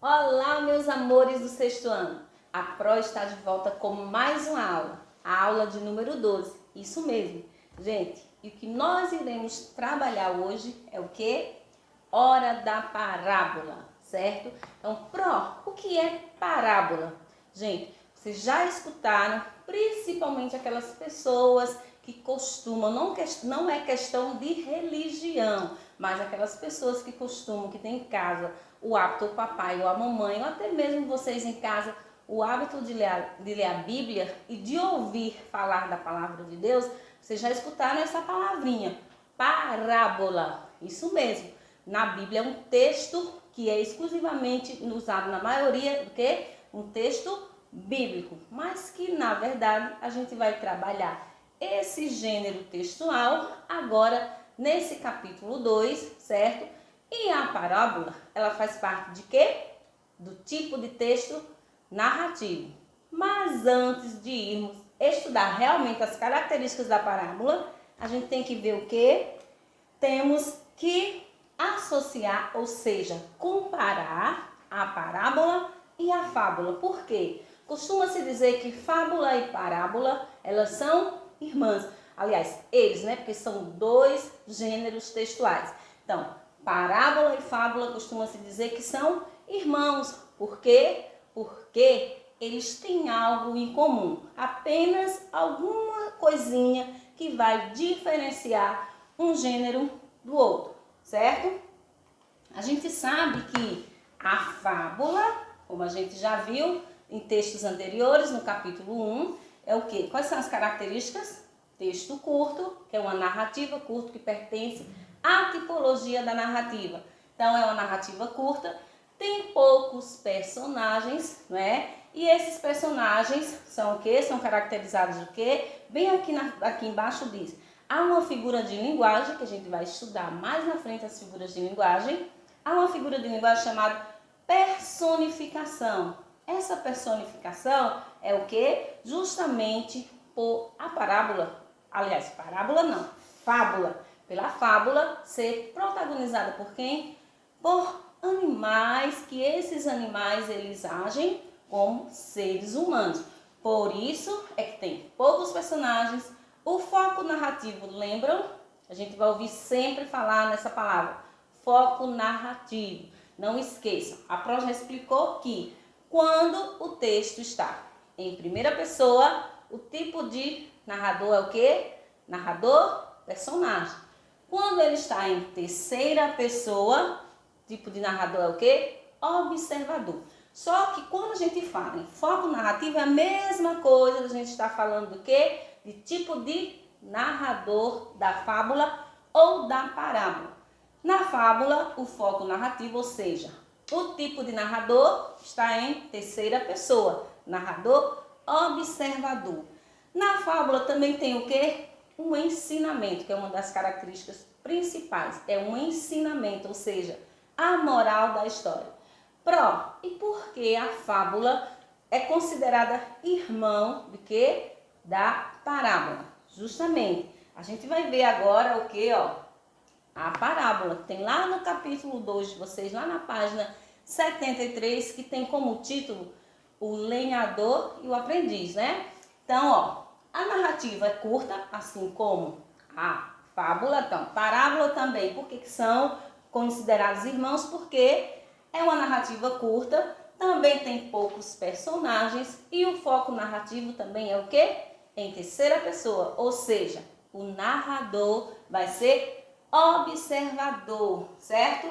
Olá, meus amores do sexto ano. A Pro está de volta com mais uma aula, a aula de número 12. Isso mesmo, gente. E o que nós iremos trabalhar hoje é o quê? Hora da parábola, certo? Então, Pro, o que é parábola? Gente, vocês já escutaram, principalmente aquelas pessoas que costumam, não é questão de religião, mas aquelas pessoas que costumam, que têm em casa o hábito, o papai ou a mamãe, ou até mesmo vocês em casa, o hábito de ler a Bíblia e de ouvir falar da palavra de Deus, vocês já escutaram essa palavrinha, parábola. Isso mesmo, na Bíblia é um texto que é exclusivamente usado na maioria do que? Um texto bíblico, mas que na verdade a gente vai trabalhar esse gênero textual agora nesse capítulo 2, certo? E a parábola, ela faz parte de quê? Do tipo de texto narrativo. Mas antes de irmos estudar realmente as características da parábola, a gente tem que ver o quê? Temos que associar, ou seja, comparar a parábola e a fábula. Por quê? Costuma-se dizer que fábula e parábola, elas são irmãs. Aliás, eles, né? Porque são dois gêneros textuais. Então, parábola e fábula costuma-se dizer que são irmãos. Por quê? Porque eles têm algo em comum. Apenas alguma coisinha que vai diferenciar um gênero do outro, certo? A gente sabe que a fábula, como a gente já viu em textos anteriores, no capítulo 1, é o quê? Quais são as características? Texto curto, que é uma narrativa curta que pertence à tipologia da narrativa. Então, é uma narrativa curta, tem poucos personagens, não é? E esses personagens são o quê? São caracterizados do quê? Bem aqui embaixo diz, há uma figura de linguagem, que a gente vai estudar mais na frente as figuras de linguagem, há uma figura de linguagem chamada personificação. Essa personificação é o quê? Justamente por a parábola, aliás, parábola não, fábula, pela fábula ser protagonizada por quem? Por animais, que esses animais eles agem como seres humanos. Por isso é que tem poucos personagens. O foco narrativo, lembram? A gente vai ouvir sempre falar nessa palavra, foco narrativo. Não esqueçam, a Pro já explicou que quando o texto está em primeira pessoa, o tipo de narrador é o quê? Narrador, personagem. Quando ele está em terceira pessoa, tipo de narrador é o quê? Observador. Só que quando a gente fala em foco narrativo, é a mesma coisa, a gente está falando do quê? De tipo de narrador da fábula ou da parábola. Na fábula, o foco narrativo, ou seja, o tipo de narrador está em terceira pessoa, narrador observador. Na fábula também tem o quê? Um ensinamento, que é uma das características principais, é um ensinamento, ou seja, a moral da história. Pro, e por que a fábula é considerada irmão do que? Da parábola. Justamente, a gente vai ver agora o que, ó? A parábola, tem lá no capítulo 2 de vocês, lá na página 73, que tem como título o lenhador e o aprendiz, né? Então, ó, a narrativa é curta, assim como a fábula, então, parábola também, porque são considerados irmãos, porque é uma narrativa curta, também tem poucos personagens e o foco narrativo também é o quê? Em terceira pessoa, ou seja, o narrador vai ser observador, certo?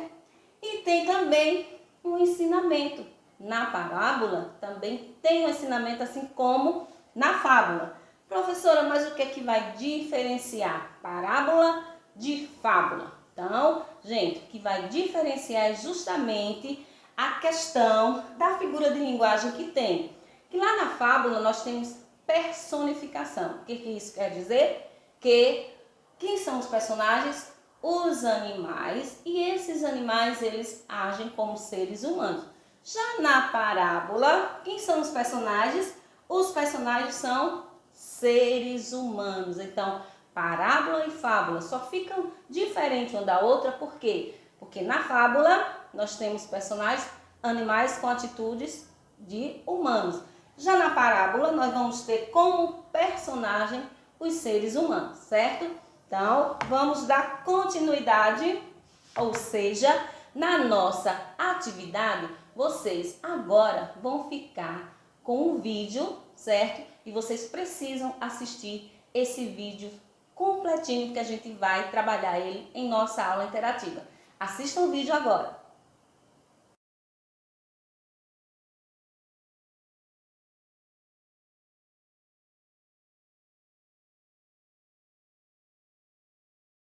E tem também um ensinamento. Na parábola também tem um ensinamento, assim como na fábula. Professora, mas o que é que vai diferenciar parábola de fábula? Então, gente, o que vai diferenciar é justamente a questão da figura de linguagem que tem. Que lá na fábula nós temos personificação. O que isso quer dizer? Que quem são os personagens? Os animais, e esses animais eles agem como seres humanos. Já na parábola, quem são os personagens? Os personagens são seres humanos. Então, parábola e fábula só ficam diferentes uma da outra, por quê? Porque na fábula nós temos personagens animais com atitudes de humanos. Já na parábola, nós vamos ter como personagem os seres humanos, certo? Então, vamos dar continuidade, ou seja, na nossa atividade, vocês agora vão ficar com um vídeo, certo? E vocês precisam assistir esse vídeo completinho, que a gente vai trabalhar ele em nossa aula interativa. Assistam o vídeo agora.